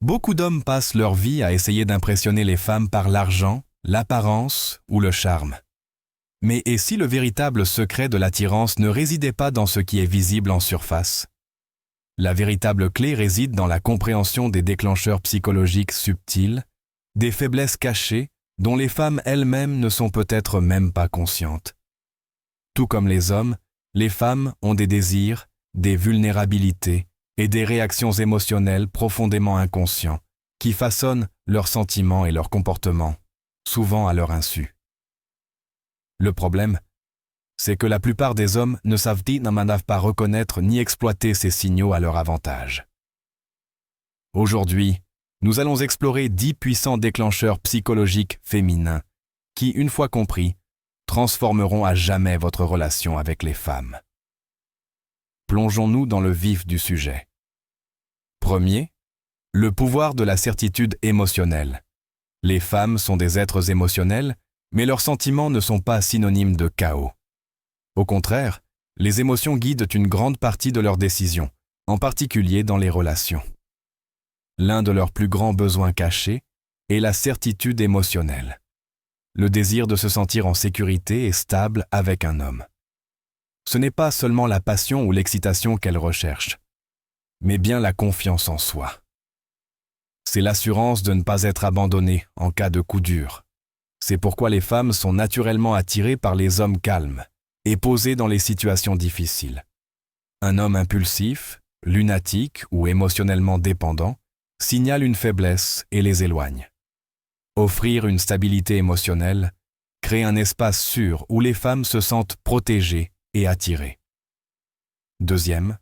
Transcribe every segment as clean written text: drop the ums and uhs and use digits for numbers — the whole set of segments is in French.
Beaucoup d'hommes passent leur vie à essayer d'impressionner les femmes par l'argent, l'apparence ou le charme. Mais et si le véritable secret de l'attirance ne résidait pas dans ce qui est visible en surface? La véritable clé réside dans la compréhension des déclencheurs psychologiques subtils, des faiblesses cachées dont les femmes elles-mêmes ne sont peut-être même pas conscientes. Tout comme les hommes, les femmes ont des désirs, des vulnérabilités et des réactions émotionnelles profondément inconscients qui façonnent leurs sentiments et leurs comportements, souvent à leur insu. Le problème, c'est que la plupart des hommes ne savent pas reconnaître ni exploiter ces signaux à leur avantage. Aujourd'hui, nous allons explorer 10 puissants déclencheurs psychologiques féminins qui, une fois compris, transformeront à jamais votre relation avec les femmes. Plongeons-nous dans le vif du sujet. Premier, le pouvoir de la certitude émotionnelle. Les femmes sont des êtres émotionnels, mais leurs sentiments ne sont pas synonymes de chaos. Au contraire, les émotions guident une grande partie de leurs décisions, en particulier dans les relations. L'un de leurs plus grands besoins cachés est la certitude émotionnelle. Le désir de se sentir en sécurité et stable avec un homme. Ce n'est pas seulement la passion ou l'excitation qu'elles recherchent, mais bien la confiance en soi. C'est l'assurance de ne pas être abandonnées en cas de coup dur. C'est pourquoi les femmes sont naturellement attirées par les hommes calmes et posés dans les situations difficiles. Un homme impulsif, lunatique ou émotionnellement dépendant signale une faiblesse et les éloigne. Offrir une stabilité émotionnelle crée un espace sûr où les femmes se sentent protégées et attirées. Deuxième,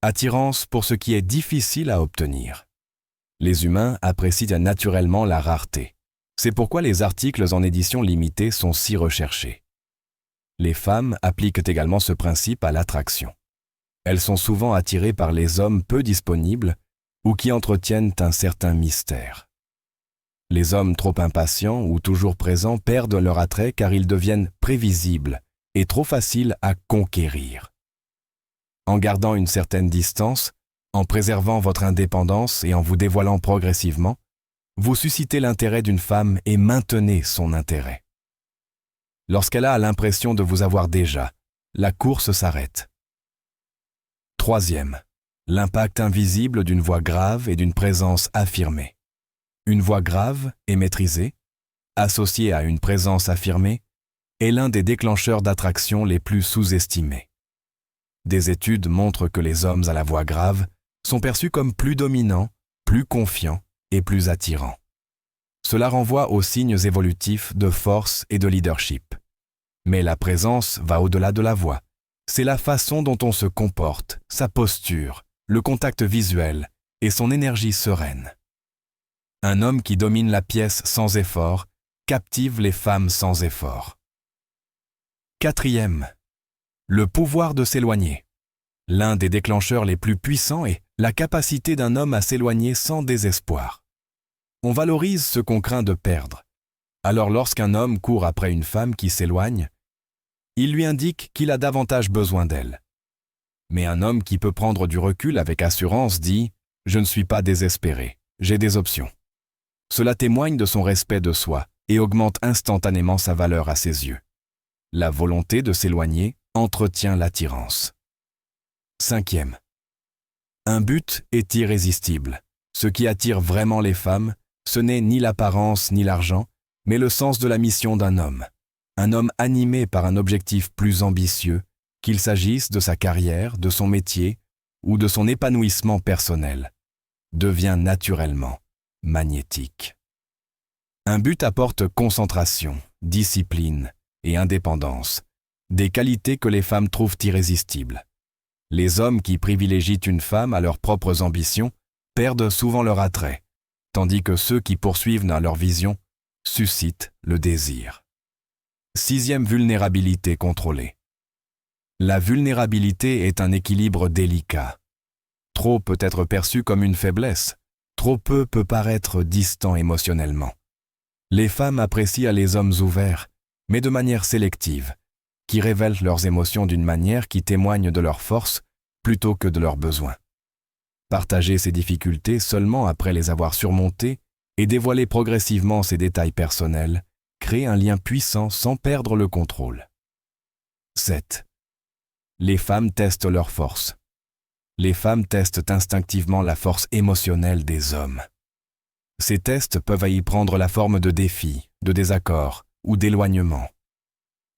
attirance pour ce qui est difficile à obtenir. Les humains apprécient naturellement la rareté. C'est pourquoi les articles en édition limitée sont si recherchés. Les femmes appliquent également ce principe à l'attraction. Elles sont souvent attirées par les hommes peu disponibles ou qui entretiennent un certain mystère. Les hommes trop impatients ou toujours présents perdent leur attrait car ils deviennent prévisibles et trop faciles à conquérir. En gardant une certaine distance, en préservant votre indépendance et en vous dévoilant progressivement, vous suscitez l'intérêt d'une femme et maintenez son intérêt. Lorsqu'elle a l'impression de vous avoir déjà, la course s'arrête. Troisième, l'impact invisible d'une voix grave et d'une présence affirmée. Une voix grave et maîtrisée, associée à une présence affirmée, est l'un des déclencheurs d'attraction les plus sous-estimés. Des études montrent que les hommes à la voix grave sont perçus comme plus dominants, plus confiants et plus attirants. Cela renvoie aux signes évolutifs de force et de leadership. Mais la présence va au-delà de la voix. C'est la façon dont on se comporte, sa posture, le contact visuel et son énergie sereine. Un homme qui domine la pièce sans effort captive les femmes sans effort. Quatrième, le pouvoir de s'éloigner. L'un des déclencheurs les plus puissants est la capacité d'un homme à s'éloigner sans désespoir. On valorise ce qu'on craint de perdre. Alors lorsqu'un homme court après une femme qui s'éloigne, il lui indique qu'il a davantage besoin d'elle. Mais un homme qui peut prendre du recul avec assurance dit « Je ne suis pas désespéré, j'ai des options ». Cela témoigne de son respect de soi et augmente instantanément sa valeur à ses yeux. La volonté de s'éloigner entretient l'attirance. Cinquième, un but est irrésistible. Ce qui attire vraiment les femmes, ce n'est ni l'apparence ni l'argent, mais le sens de la mission d'un homme. Un homme animé par un objectif plus ambitieux, qu'il s'agisse de sa carrière, de son métier ou de son épanouissement personnel, devient naturellement magnétique. Un but apporte concentration, discipline et indépendance, des qualités que les femmes trouvent irrésistibles. Les hommes qui privilégient une femme à leurs propres ambitions perdent souvent leur attrait, tandis que ceux qui poursuivent dans leur vision suscitent le désir. Sixième vulnérabilité contrôlée. La vulnérabilité est un équilibre délicat. Trop peut être perçu comme une faiblesse, trop peu peut paraître distant émotionnellement. Les femmes apprécient les hommes ouverts, mais de manière sélective, qui révèlent leurs émotions d'une manière qui témoigne de leur force plutôt que de leurs besoins. Partager ses difficultés seulement après les avoir surmontées et dévoiler progressivement ses détails personnels crée un lien puissant sans perdre le contrôle. 7. Les femmes testent leur force. Les femmes testent instinctivement la force émotionnelle des hommes. Ces tests peuvent y prendre la forme de défis, de désaccords ou d'éloignements.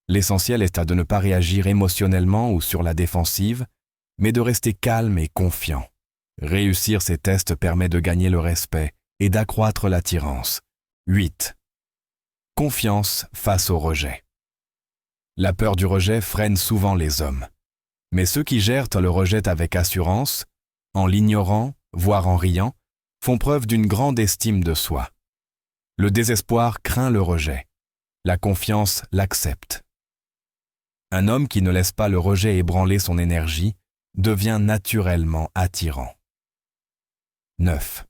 L'essentiel est de ne pas réagir émotionnellement ou sur la défensive, mais de rester calme et confiant. Réussir ces tests permet de gagner le respect et d'accroître l'attirance. 8. Confiance face au rejet. La peur du rejet freine souvent les hommes. Mais ceux qui gèrent le rejet avec assurance, en l'ignorant, voire en riant, font preuve d'une grande estime de soi. Le désespoir craint le rejet. La confiance l'accepte. Un homme qui ne laisse pas le rejet ébranler son énergie devient naturellement attirant. 9.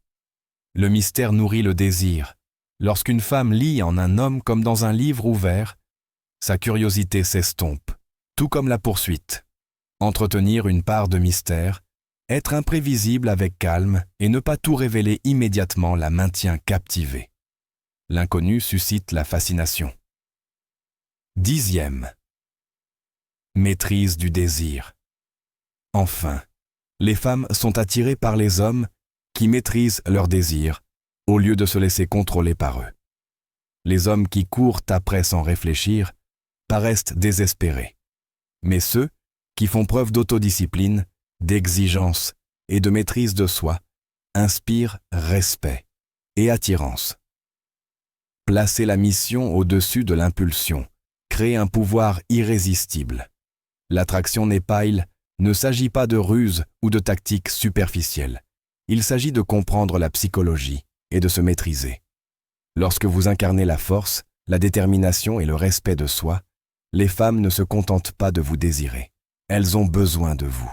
Le mystère nourrit le désir. Lorsqu'une femme lit en un homme comme dans un livre ouvert, sa curiosité s'estompe, tout comme la poursuite. Entretenir une part de mystère, être imprévisible avec calme et ne pas tout révéler immédiatement la maintient captivée. L'inconnu suscite la fascination. 10. Maîtrise du désir. Enfin, les femmes sont attirées par les hommes qui maîtrisent leur désir au lieu de se laisser contrôler par eux. Les hommes qui courent après sans réfléchir paraissent désespérés, mais ceux qui font preuve d'autodiscipline, d'exigence et de maîtrise de soi inspirent respect et attirance. Placer la mission au-dessus de l'impulsion crée un pouvoir irrésistible. L'attraction Nepaïl ne s'agit pas de ruse ou de tactiques superficielles. Il s'agit de comprendre la psychologie et de se maîtriser. Lorsque vous incarnez la force, la détermination et le respect de soi, les femmes ne se contentent pas de vous désirer. Elles ont besoin de vous.